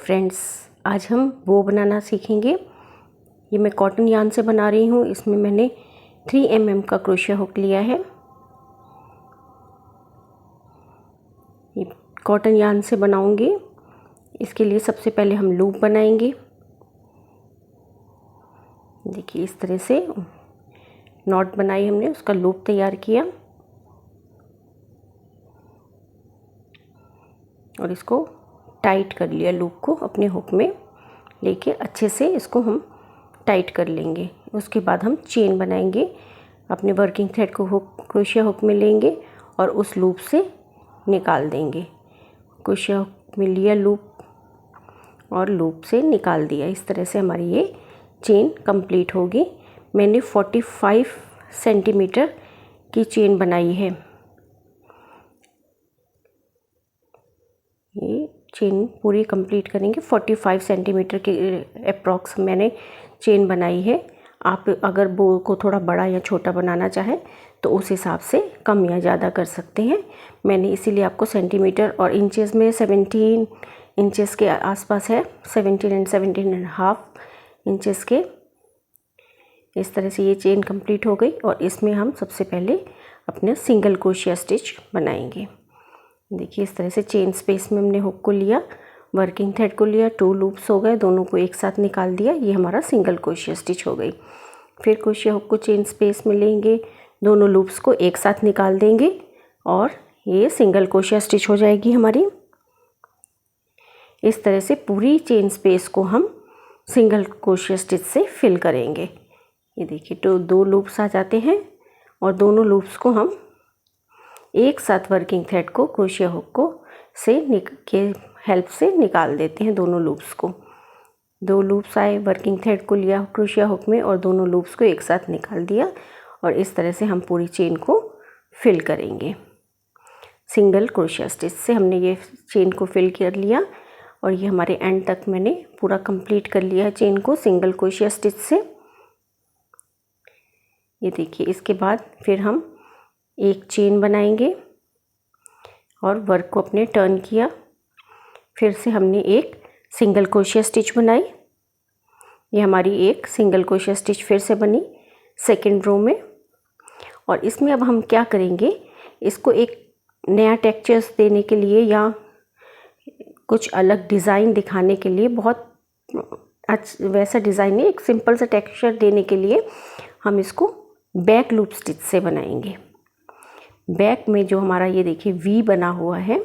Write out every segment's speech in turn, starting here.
Friends, आज हम वो बनाना सीखेंगे। ये मैं कॉटन यार्न से बना रही हूँ। इसमें मैंने 3 mm का क्रोशिया हुक लिया है। ये कॉटन यार्न से बनाऊंगी। इसके लिए सबसे पहले हम लूप बनाएंगे। देखिए इस तरह से नॉट बनाई हमने, उसका लूप तैयार किया और इसको टाइट कर लिया। लूप को अपने हुक में लेके अच्छे से इसको हम टाइट कर लेंगे। उसके बाद हम चेन बनाएंगे। अपने वर्किंग थ्रेड को हुक क्रोशिया हुक में लेंगे और उस लूप से निकाल देंगे। क्रोशिया हुक में लिया लूप और लूप से निकाल दिया। इस तरह से हमारी ये चेन कंप्लीट होगी। मैंने 45 सेंटीमीटर की चेन बनाई है। ये चेन पूरी कंप्लीट करेंगे। 45 सेंटीमीटर की अप्रॉक्स मैंने चेन बनाई है। आप अगर बो को थोड़ा बड़ा या छोटा बनाना चाहें तो उस हिसाब से कम या ज़्यादा कर सकते हैं। मैंने इसीलिए आपको सेंटीमीटर और इंचेस में 17 इंचेस के आसपास है, 17 एंड 17.5 इंचेस के। इस तरह से ये चेन कंप्लीट हो गई और इसमें हम सबसे पहले अपने सिंगल क्रोशिया स्टिच बनाएंगे। देखिए इस तरह से चेन स्पेस में हमने हुक को लिया, वर्किंग थ्रेड को लिया, 2 लूप्स हो गए, दोनों को एक साथ निकाल दिया। ये हमारा सिंगल क्रोशिया स्टिच हो गई। फिर क्रोशिया हुक को चेन स्पेस में लेंगे, दोनों लूप्स को एक साथ निकाल देंगे और ये सिंगल क्रोशिया स्टिच हो जाएगी हमारी। इस तरह से पूरी चेन स्पेस को हम सिंगल क्रोशिया स्टिच से फिल करेंगे। ये देखिए तो 2 लूप्स आ जाते हैं और दोनों लूप्स को हम एक साथ वर्किंग थ्रेड को क्रोशिया हुक को के हेल्प से निकाल देते हैं दोनों लूप्स को। 2 लूप्स आए, वर्किंग थ्रेड को लिया क्रोशिया हुक में और दोनों लूप्स को एक साथ निकाल दिया और इस तरह से हम पूरी चेन को फिल करेंगे। सिंगल क्रोशिया स्टिच से हमने ये चेन को फिल कर लिया और ये हमारे एंड तक मैंने पूरा कंप्लीट कर लिया है चेन को सिंगल क्रोशिया स्टिच से। ये देखिए इसके बाद फिर हम एक चेन बनाएंगे और वर्क को अपने टर्न किया। फिर से हमने एक सिंगल क्रोशिया स्टिच बनाई। ये हमारी एक सिंगल क्रोशिया स्टिच फिर से बनी सेकंड रो में। और इसमें अब हम क्या करेंगे, इसको एक नया टेक्सचर्स देने के लिए या कुछ अलग डिज़ाइन दिखाने के लिए, बहुत वैसा डिज़ाइन नहीं, एक सिंपल सा टेक्सचर देने के लिए हम इसको बैक लूप स्टिच से बनाएंगे। बैक में जो हमारा ये देखिए वी बना हुआ है,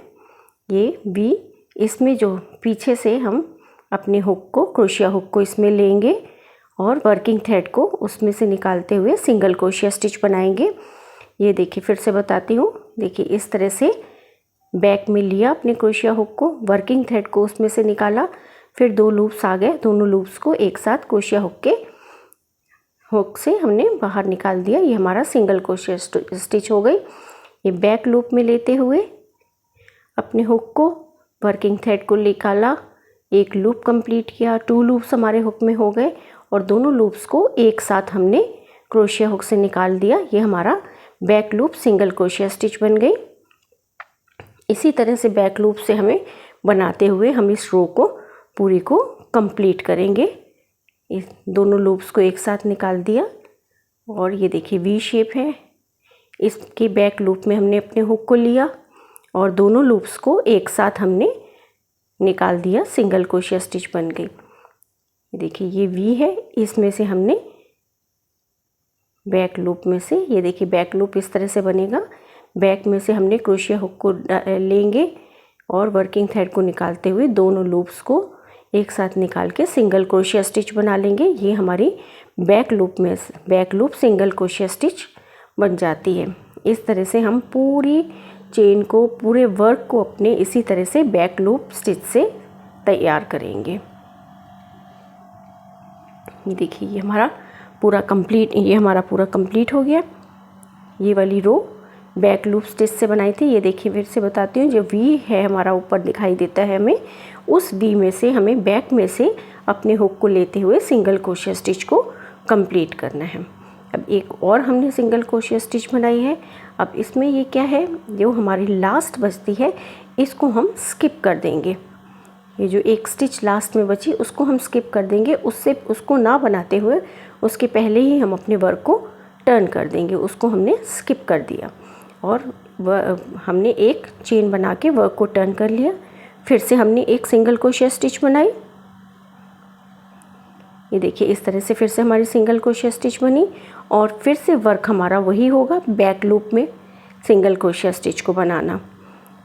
ये वी, इसमें जो पीछे से हम अपने हुक को क्रोशिया हुक को इसमें लेंगे और वर्किंग थ्रेड को उसमें से निकालते हुए सिंगल क्रोशिया स्टिच बनाएंगे। ये देखिए फिर से बताती हूँ। देखिए इस तरह से बैक में लिया अपने क्रोशिया हुक को, वर्किंग थ्रेड को उसमें से निकाला, फिर 2 लूप्स आ गए, दोनों लूप्स को एक साथ क्रोशिया हुक से हमने बाहर निकाल दिया। ये हमारा सिंगल क्रोशिया स्टिच हो गई। ये बैक लूप में लेते हुए अपने हुक को, वर्किंग थ्रेड को निकाला, एक लूप कंप्लीट किया, 2 लूप्स हमारे हुक में हो गए और दोनों लूप्स को एक साथ हमने क्रोशिया हुक से निकाल दिया। ये हमारा back loop single crochet stitch बन गई। इसी तरह से बैक लूप से हमें बनाते हुए हम इस रो को पूरी को कंप्लीट करेंगे। इस दोनों लूप्स को एक साथ निकाल दिया और ये देखिए वी शेप है। इसके बैक लूप में हमने अपने हुक को लिया और दोनों लूप्स को एक साथ हमने निकाल दिया, सिंगल क्रोशिया स्टिच बन गई। देखिए ये वी है, इसमें से हमने बैक लूप में से, ये देखिए बैक लूप इस तरह से बनेगा। बैक में से हमने क्रोशिया हुक को लेंगे और वर्किंग थ्रेड को निकालते हुए दोनों लूप्स को एक साथ निकाल के सिंगल क्रोशिया स्टिच बना लेंगे। ये हमारी back loop single crochet stitch बन जाती है। इस तरह से हम पूरी चेन को, पूरे वर्क को अपने इसी तरह से बैक लूप स्टिच से तैयार करेंगे। ये देखिए ये हमारा पूरा कंप्लीट हो गया। ये वाली रो बैक लूप स्टिच से बनाई थी। ये देखिए फिर से बताती हूँ, जो वी है हमारा ऊपर दिखाई देता है हमें, उस वी में से हमें बैक में से अपने हुक को लेते हुए सिंगल क्रोशिया स्टिच को कंप्लीट करना है। अब एक और हमने सिंगल क्रोशिया स्टिच बनाई है। अब इसमें ये क्या है, जो हमारी लास्ट बचती है इसको हम स्किप कर देंगे। ये जो एक स्टिच लास्ट में बची उसको हम स्किप कर देंगे, उसको ना बनाते हुए उसके पहले ही हम अपने वर्क को टर्न कर देंगे। उसको हमने स्किप कर दिया और हमने एक चेन बना के वर्क को टर्न कर लिया। फिर से हमने एक सिंगल क्रोशिया स्टिच बनाई। ये देखिए इस तरह से फिर से हमारी सिंगल क्रोशिया स्टिच बनी और फिर से वर्क हमारा वही होगा, बैक लूप में सिंगल क्रोशिया स्टिच को बनाना।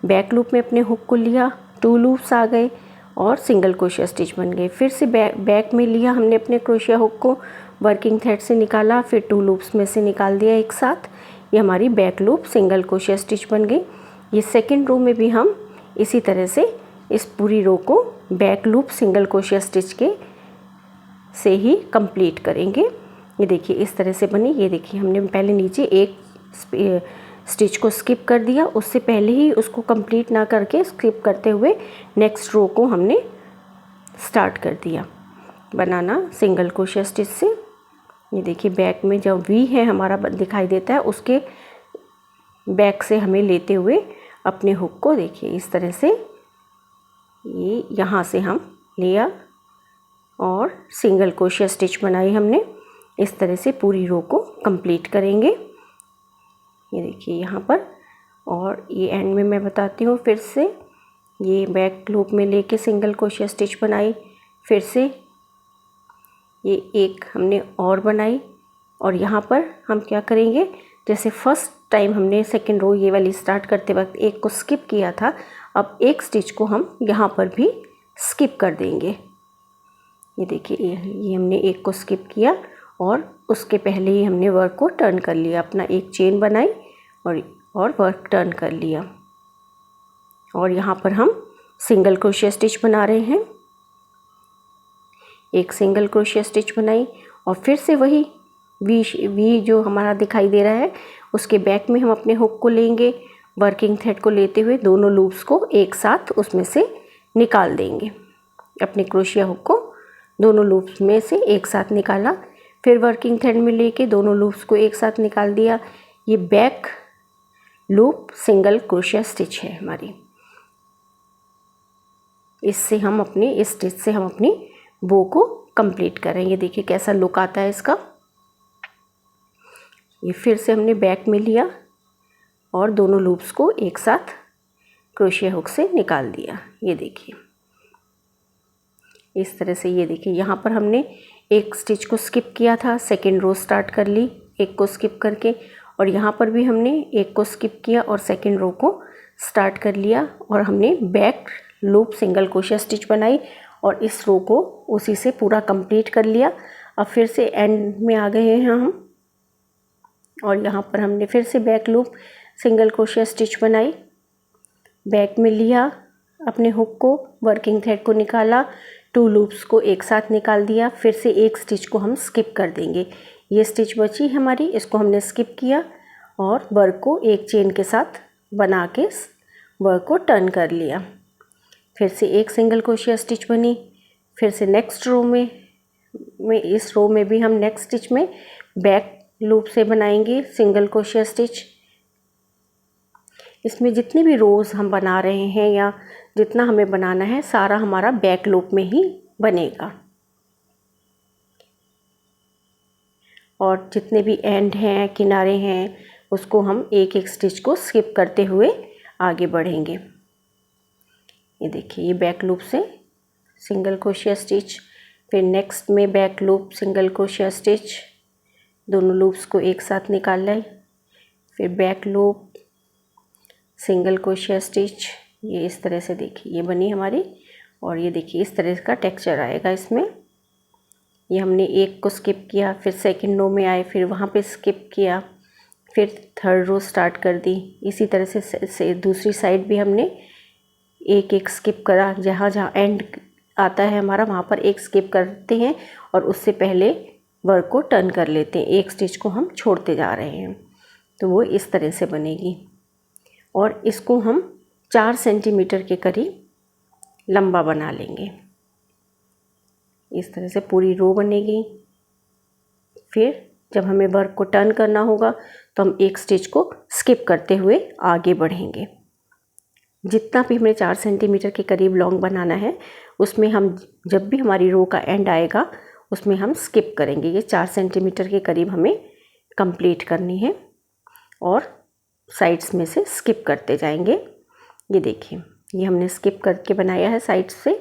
बैक लूप में अपने हुक को लिया, 2 लूप्स आ गए और सिंगल क्रोशिया स्टिच बन गए। फिर से बैक में लिया हमने अपने क्रोशिया हुक को, वर्किंग थ्रेड से निकाला, फिर 2 लूप्स में से निकाल दिया एक साथ। ये हमारी back loop single crochet stitch बन गई। ये सेकंड रो में भी हम इसी तरह से इस पूरी रो को back loop single crochet stitch के से ही कंप्लीट करेंगे। ये देखिए इस तरह से बनी। ये देखिए हमने पहले नीचे एक स्टिच को स्किप कर दिया, उससे पहले ही उसको कंप्लीट ना करके स्किप करते हुए नेक्स्ट रो को हमने स्टार्ट कर दिया बनाना सिंगल क्रोशिया स्टिच से। ये देखिए बैक में जो वी है हमारा दिखाई देता है, उसके बैक से हमें लेते हुए अपने हुक को देखिए इस तरह से ये यहाँ से हम लिया और सिंगल क्रोशिया स्टिच बनाई हमने। इस तरह से पूरी रो को कंप्लीट करेंगे। ये देखिए यहाँ पर, और ये एंड में मैं बताती हूँ फिर से। ये बैक लूप में लेके सिंगल क्रोशिया स्टिच बनाई, फिर से ये एक हमने और बनाई और यहाँ पर हम क्या करेंगे, जैसे फर्स्ट टाइम हमने सेकंड रो ये वाली स्टार्ट करते वक्त एक को स्किप किया था, अब एक स्टिच को हम यहाँ पर भी स्किप कर देंगे। ये देखिए ये हमने एक को स्किप किया और उसके पहले ही हमने वर्क को टर्न कर लिया, अपना एक चेन बनाई और वर्क टर्न कर लिया। और यहाँ पर हम सिंगल क्रोशिया स्टिच बना रहे हैं। एक सिंगल क्रोशिया स्टिच बनाई और फिर से वही वी जो हमारा दिखाई दे रहा है उसके बैक में हम अपने हुक को लेंगे, वर्किंग थ्रेड को लेते हुए दोनों लूप्स को एक साथ उसमें से निकाल देंगे। अपने क्रोशिया हुक को दोनों लूप्स में से एक साथ निकाला, फिर वर्किंग थ्रेड में लेके दोनों लूप्स को एक साथ निकाल दिया। ये back loop single crochet stitch है हमारी। इससे हम अपनी इस स्टिच से हम अपनी बो को कंप्लीट करेंगे। देखिए कैसा लुक आता है इसका। ये फिर से हमने बैक में लिया और दोनों लूप्स को एक साथ क्रोशिया हुक से निकाल दिया। ये देखिए इस तरह से। ये देखिए यहाँ पर हमने एक स्टिच को स्किप किया था, सेकेंड रो स्टार्ट कर ली एक को स्किप करके, और यहाँ पर भी हमने एक को स्किप किया और सेकेंड रो को स्टार्ट कर लिया और हमने back loop single crochet stitch बनाई और इस रो को उसी से पूरा कंप्लीट कर लिया। अब फिर से एंड में आ गए हैं हम और यहाँ पर हमने फिर से back loop single crochet stitch बनाई, बैक में लिया अपने हुक को, वर्किंग थ्रेड को निकाला, 2 लूप्स को एक साथ निकाल दिया, फिर से एक स्टिच को हम स्किप कर देंगे। ये स्टिच बची हमारी, इसको हमने स्किप किया और वर्क को एक चेन के साथ बना के वर्क को टर्न कर लिया। फिर से एक सिंगल क्रोशिया स्टिच बनी, फिर से नेक्स्ट रो में इस रो में भी हम नेक्स्ट स्टिच में बैक लूप से बनाएंगे सिंगल क्रोशिया स्टिच। इसमें जितनी भी रोज़ हम बना रहे हैं या जितना हमें बनाना है सारा हमारा बैक लूप में ही बनेगा। और जितने भी एंड हैं, किनारे हैं, उसको हम एक एक स्टिच को स्किप करते हुए आगे बढ़ेंगे। ये देखिए ये बैक लूप से सिंगल क्रोशिया स्टिच, फिर नेक्स्ट में back loop single crochet stitch, दोनों लूप्स को एक साथ निकाल लें, फिर back loop single crochet stitch. ये इस तरह से देखिए ये बनी हमारी, और ये देखिए इस तरह का टेक्सचर आएगा इसमें। ये हमने एक को स्किप किया, फिर सेकंड रो में आए, फिर वहाँ पे स्किप किया, फिर थर्ड रो स्टार्ट कर दी। इसी तरह से दूसरी साइड भी हमने एक एक स्किप करा, जहाँ जहाँ एंड आता है हमारा वहाँ पर एक स्किप करते हैं और उससे पहले वर्क को टर्न कर लेते हैं, एक स्टिच को हम छोड़ते जा रहे हैं, तो वो इस तरह से बनेगी। और इसको हम 4 सेंटीमीटर के करीब लंबा बना लेंगे। इस तरह से पूरी रो बनेगी। फिर जब हमें वर्क को टर्न करना होगा तो हम एक स्टिच को स्किप करते हुए आगे बढ़ेंगे। जितना भी हमें 4 सेंटीमीटर के करीब लॉन्ग बनाना है उसमें हम जब भी हमारी रो का एंड आएगा उसमें हम स्किप करेंगे। ये 4 सेंटीमीटर के करीब हमें कंप्लीट करनी है और साइड्स में से स्किप करते जाएंगे। ये देखिए ये हमने स्किप करके बनाया है साइड से,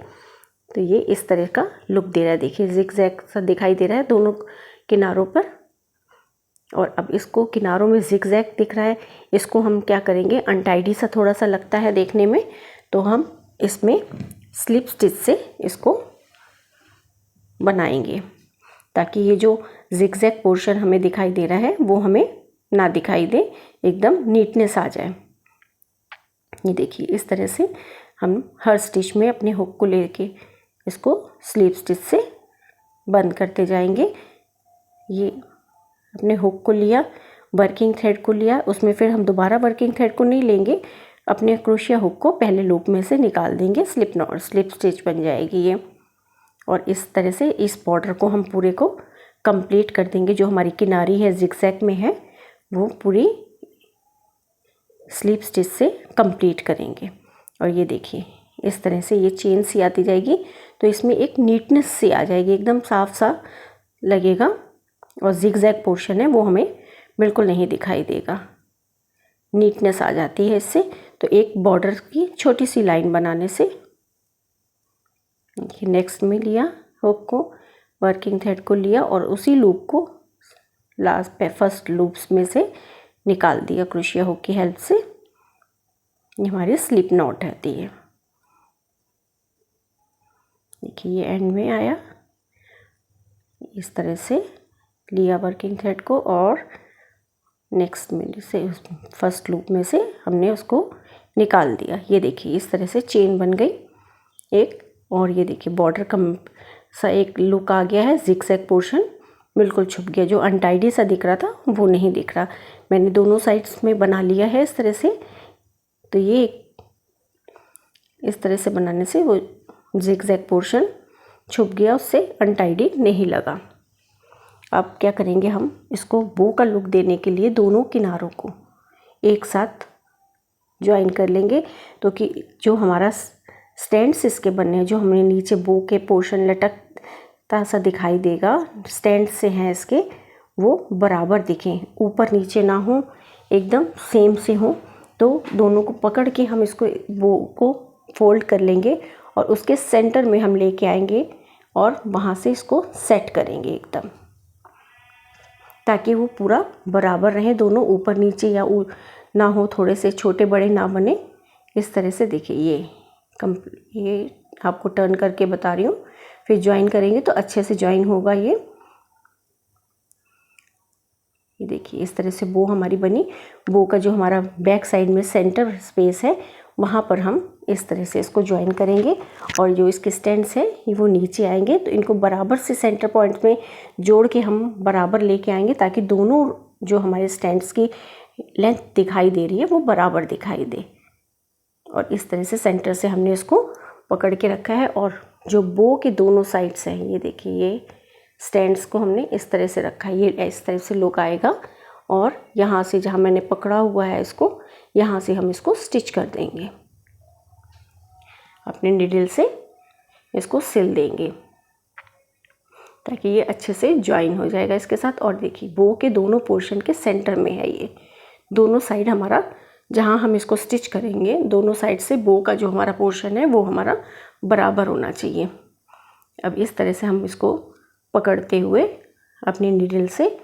तो ये इस तरह का लुक दे रहा है। देखिए जिगजैग सा दिखाई दे रहा है दोनों किनारों पर, और अब इसको किनारों में जिगजैग दिख रहा है, इसको हम क्या करेंगे, अनटाइडी सा थोड़ा सा लगता है देखने में, तो हम इसमें स्लिप स्टिच से इसको बनाएंगे ताकि ये जो जिगजैग पोर्शन हमें दिखाई दे रहा है वो हमें ना दिखाई दे, एकदम नीटनेस आ जाए। ये देखिए इस तरह से हम हर स्टिच में अपने हुक को लेके इसको स्लिप स्टिच से बंद करते जाएंगे। ये अपने हुक को लिया, वर्किंग थ्रेड को लिया, उसमें फिर हम दोबारा वर्किंग थ्रेड को नहीं लेंगे, अपने क्रोशिया हुक को पहले लूप में से निकाल देंगे, स्लिप स्टिच बन जाएगी ये। और इस तरह से इस बॉर्डर को हम पूरे को कंप्लीट कर देंगे। जो हमारी किनारी है जिगजैग में है वो पूरी स्लिप स्टिच से कंप्लीट करेंगे। और ये देखिए इस तरह से ये चेन सी आती जाएगी तो इसमें एक नीटनेस सी आ जाएगी, एकदम साफ सा लगेगा, और जिगजैग पोर्शन है वो हमें बिल्कुल नहीं दिखाई देगा, नीटनेस आ जाती है इससे। तो एक बॉर्डर की छोटी सी लाइन बनाने से नेक्स्ट में लिया हुक को, वर्किंग थ्रेड को लिया और उसी लूप को लास्ट पे फर्स्ट लूप्स में से निकाल दिया क्रोशिया हुक की हेल्प से। ये हमारी स्लिप नॉट रहती है। देखिए ये एंड में आया, इस तरह से लिया वर्किंग थ्रेड को और नेक्स्ट में से फर्स्ट लूप में से हमने उसको निकाल दिया। ये देखिए इस तरह से चेन बन गई एक, और ये देखिए बॉर्डर कम सा एक लुक आ गया है, जिगजैग पोर्शन बिल्कुल छुप गया, जो अनटाइडी सा दिख रहा था वो नहीं दिख रहा। मैंने दोनों साइड्स में बना लिया है इस तरह से, तो ये इस तरह से बनाने से वो जिगजैग पोर्शन छुप गया, उससे अनटाइडी नहीं लगा। अब क्या करेंगे, हम इसको बो का लुक देने के लिए दोनों किनारों को एक साथ ज्वाइन कर लेंगे, तो कि जो हमारा स्टैंड्स इसके बनने हैं, जो हमने नीचे बो के पोर्शन लटकता सा दिखाई देगा, स्टैंड से हैं इसके, वो बराबर दिखें, ऊपर नीचे ना हो, एकदम सेम से हो। तो दोनों को पकड़ के हम इसको बो को फोल्ड कर लेंगे और उसके सेंटर में हम लेके आएंगे और वहाँ से इसको सेट करेंगे एकदम, ताकि वो पूरा बराबर रहे, दोनों ऊपर नीचे या ना हो, थोड़े से छोटे बड़े ना बने। इस तरह से देखिए ये आपको टर्न करके बता रही हूँ, फिर ज्वाइन करेंगे तो अच्छे से ज्वाइन होगा ये देखिए इस तरह से बो हमारी बनी। बो का जो हमारा बैक साइड में सेंटर स्पेस है वहाँ पर हम इस तरह से इसको ज्वाइन करेंगे, और जो इसके स्टैंड्स हैं वो नीचे आएंगे, तो इनको बराबर से सेंटर पॉइंट में जोड़ के हम बराबर लेके आएंगे, ताकि दोनों जो हमारे स्टैंड्स की लेंथ दिखाई दे रही है वो बराबर दिखाई दे। और इस तरह से सेंटर से हमने इसको पकड़ के रखा है, और जो बो के दोनों साइड्स हैं ये देखिए ये स्टैंड्स को हमने इस तरह से रखा है, ये इस तरह से लुक आएगा। और यहाँ से जहाँ मैंने पकड़ा हुआ है इसको, यहाँ से हम इसको स्टिच कर देंगे, अपने नीडल से इसको सिल देंगे ताकि ये अच्छे से ज्वाइन हो जाएगा इसके साथ। और देखिए बो के दोनों पोर्शन के सेंटर में है ये, दोनों साइड हमारा जहाँ हम इसको स्टिच करेंगे दोनों साइड से बो का जो हमारा पोर्शन है वो हमारा बराबर होना चाहिए। अब इस तरह से हम इसको पकड़ते हुए अपनी नीडल से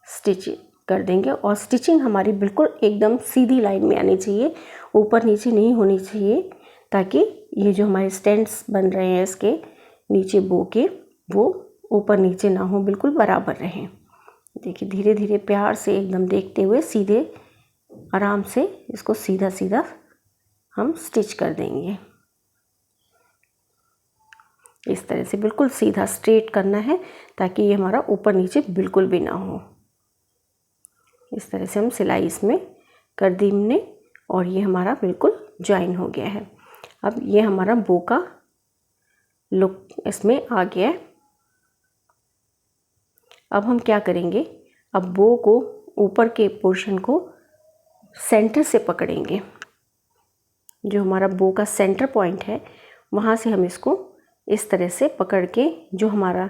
स्टिच कर देंगे, और स्टिचिंग हमारी बिल्कुल एकदम सीधी लाइन में आनी चाहिए, ऊपर नीचे नहीं होनी चाहिए, ताकि ये जो हमारे स्टैंड्स बन रहे हैं इसके नीचे बो के, वो ऊपर नीचे ना हो, बिल्कुल बराबर रहें। देखिए धीरे धीरे प्यार से एकदम देखते हुए सीधे आराम से इसको सीधा सीधा हम स्टिच कर देंगे। इस तरह से बिल्कुल सीधा स्ट्रेट करना है, ताकि ये हमारा ऊपर नीचे बिल्कुल भी ना हो। इस तरह से हम सिलाई इसमें कर दी हमने, और ये हमारा बिल्कुल ज्वाइन हो गया है। अब ये हमारा बो का लुक इसमें आ गया है। अब हम क्या करेंगे, अब बो को ऊपर के पोर्शन को सेंटर से पकड़ेंगे, जो हमारा बो का सेंटर पॉइंट है वहाँ से हम इसको इस तरह से पकड़ के जो हमारा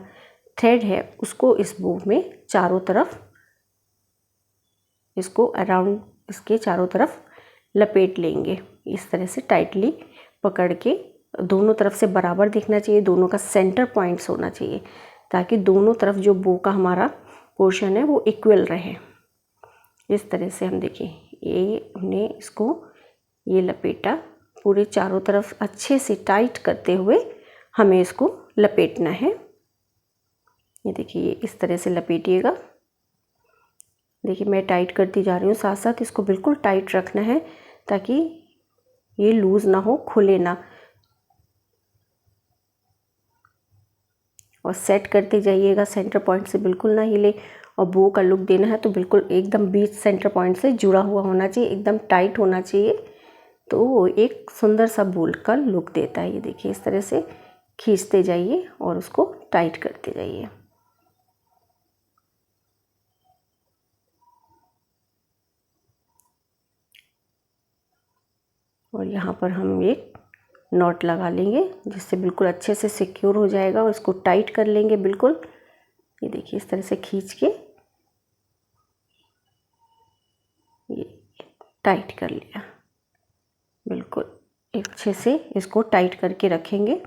थ्रेड है उसको इस बो में चारों तरफ इसको अराउंड इसके चारों तरफ लपेट लेंगे। इस तरह से टाइटली पकड़ के दोनों तरफ से बराबर दिखना चाहिए, दोनों का सेंटर पॉइंट्स होना चाहिए ताकि दोनों तरफ जो बो का हमारा पोर्शन है वो इक्वल रहे। इस तरह से हम देखिए ये हमने इसको ये लपेटा, पूरे चारों तरफ अच्छे से टाइट करते हुए हमें इसको लपेटना है। ये देखिए इस तरह से लपेटिएगा। देखिए मैं टाइट करती जा रही हूँ, साथ साथ इसको बिल्कुल टाइट रखना है ताकि ये लूज़ ना हो, खुले ना, और सेट करते जाइएगा, सेंटर पॉइंट से बिल्कुल ना हिले। और बो का लुक देना है तो बिल्कुल एकदम बीच सेंटर पॉइंट से जुड़ा हुआ होना चाहिए, एकदम टाइट होना चाहिए, तो वो एक सुंदर सा बोल का लुक देता है। ये देखिए इस तरह से खींचते जाइए और उसको टाइट करते जाइए। और यहाँ पर हम एक नॉट लगा लेंगे जिससे बिल्कुल अच्छे से सिक्योर हो जाएगा और इसको टाइट कर लेंगे बिल्कुल। ये देखिए इस तरह से खींच के ये टाइट कर लिया, बिल्कुल अच्छे से इसको टाइट करके रखेंगे।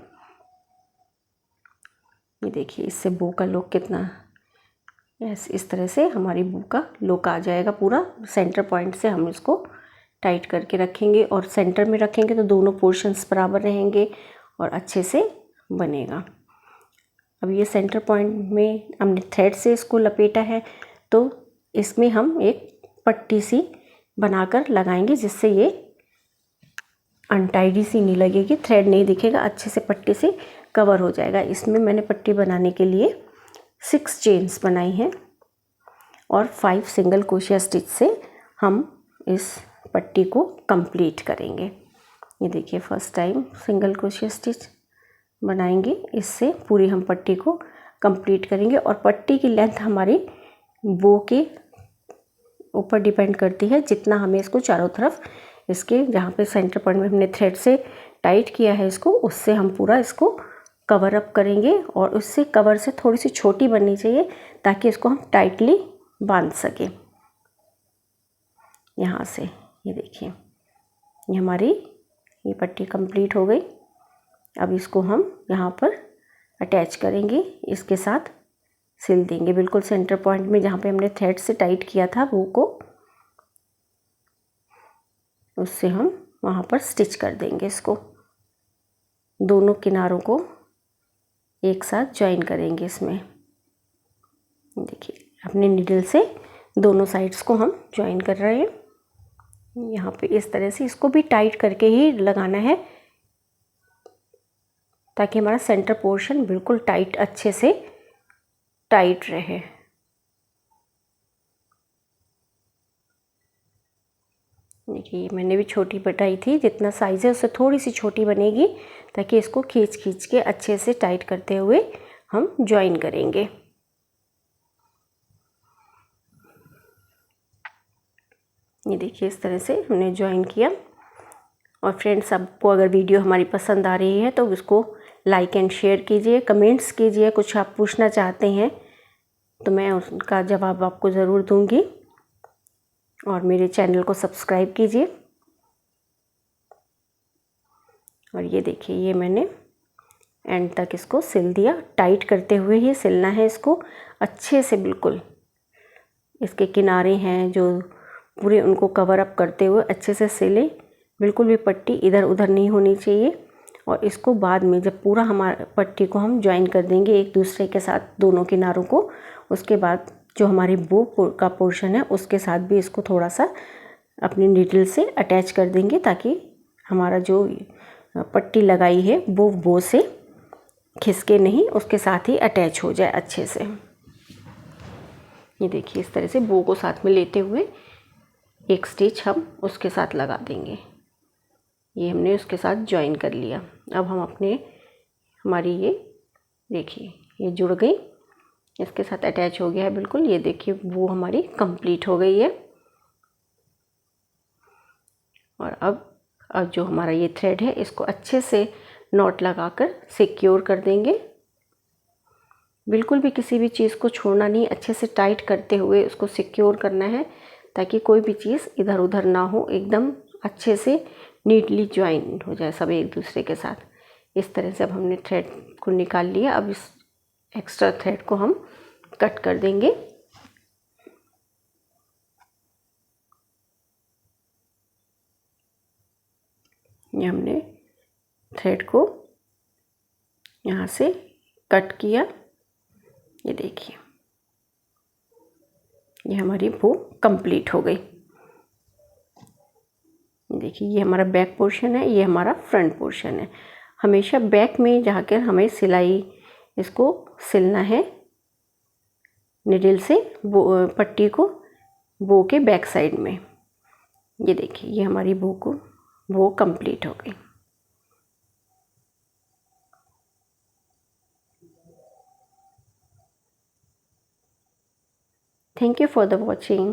ये देखिए इससे बो का लुक कितना, इस तरह से हमारी बो का लुक आ जाएगा पूरा। सेंटर पॉइंट से हम इसको टाइट करके रखेंगे और सेंटर में रखेंगे तो दोनों पोर्शंस बराबर रहेंगे और अच्छे से बनेगा। अब ये सेंटर पॉइंट में हमने थ्रेड से इसको लपेटा है तो इसमें हम एक पट्टी सी बनाकर लगाएंगे जिससे ये अनटाइडी सी नहीं लगेगी, थ्रेड नहीं दिखेगा, अच्छे से पट्टी से कवर हो जाएगा। इसमें मैंने पट्टी बनाने के लिए 6 चेन्स बनाई हैं और 5 सिंगल क्रोशिया स्टिच से हम इस पट्टी को कंप्लीट करेंगे। ये देखिए first time single crochet stitch बनाएंगे, इससे पूरी हम पट्टी को कंप्लीट करेंगे। और पट्टी की लेंथ हमारी बो के ऊपर डिपेंड करती है, जितना हमें इसको चारों तरफ इसके जहाँ पे सेंटर पॉइंट में हमने थ्रेड से टाइट किया है इसको, उससे हम पूरा इसको कवर अप करेंगे। और उससे कवर से थोड़ी सी छोटी बननी चाहिए ताकि इसको हम टाइटली बांध सकें। यहाँ से ये देखिए ये हमारी ये पट्टी कंप्लीट हो गई। अब इसको हम यहाँ पर अटैच करेंगे, इसके साथ सिल देंगे बिल्कुल सेंटर पॉइंट में जहाँ पे हमने थ्रेड से टाइट किया था वो को, उससे हम वहाँ पर स्टिच कर देंगे। इसको दोनों किनारों को एक साथ ज्वाइन करेंगे। इसमें देखिए अपने नीडल से दोनों साइड्स को हम ज्वाइन कर रहे हैं। यहाँ पे इस तरह से इसको भी टाइट करके ही लगाना है ताकि हमारा सेंटर पोर्शन बिल्कुल टाइट, अच्छे से टाइट रहे। देखिए मैंने भी छोटी बनाई थी, जितना साइज़ है उससे थोड़ी सी छोटी बनेगी ताकि इसको खींच खींच के अच्छे से टाइट करते हुए हम ज्वाइन करेंगे। ये देखिए इस तरह से हमने ज्वाइन किया। और फ्रेंड्स आपको अगर वीडियो हमारी पसंद आ रही है तो उसको लाइक एंड शेयर कीजिए, कमेंट्स कीजिए, कुछ आप पूछना चाहते हैं तो मैं उसका जवाब आपको ज़रूर दूंगी। और मेरे चैनल को सब्सक्राइब कीजिए। और ये देखिए ये मैंने एंड तक इसको सिल दिया, टाइट करते हुए ही सिलना है इसको अच्छे से। बिल्कुल इसके किनारे हैं जो पूरे उनको कवर अप करते हुए अच्छे से सिले, बिल्कुल भी पट्टी इधर उधर नहीं होनी चाहिए। और इसको बाद में जब पूरा हमारा पट्टी को हम ज्वाइन कर देंगे एक दूसरे के साथ दोनों किनारों को, उसके बाद जो हमारी बो का पोर्शन है उसके साथ भी इसको थोड़ा सा अपनी नीडल से अटैच कर देंगे ताकि हमारा जो पट्टी लगाई है वो बो से खिसके नहीं, उसके साथ ही अटैच हो जाए अच्छे से। ये देखिए इस तरह से बो को साथ में लेते हुए एक स्टिच हम उसके साथ लगा देंगे। ये हमने उसके साथ ज्वाइन कर लिया। अब हम हमारी ये देखिए ये जुड़ गई, इसके साथ अटैच हो गया है बिल्कुल। ये देखिए वो हमारी कंप्लीट हो गई है। और अब अब जो हमारा ये थ्रेड है इसको अच्छे से नॉट लगाकर सिक्योर कर देंगे। बिल्कुल भी किसी भी चीज़ को छोड़ना नहीं, अच्छे से टाइट करते हुए उसको सिक्योर करना है ताकि कोई भी चीज़ इधर उधर ना हो, एकदम अच्छे से नीटली ज्वाइन हो जाए सब एक दूसरे के साथ। इस तरह से अब हमने थ्रेड को निकाल लिया। अब इस एक्स्ट्रा थ्रेड को हम कट कर देंगे। ये हमने थ्रेड को यहाँ से कट किया। ये देखिए, ये हमारी बो कंप्लीट हो गई। देखिए, ये हमारा बैक पोर्शन है, ये हमारा फ्रंट पोर्शन है। हमेशा बैक में जाकर हमें सिलाई इसको सिलना है निडल से पट्टी को बो के बैक साइड में। ये देखिए, ये हमारी बो कंप्लीट हो गई। Thank you for the watching.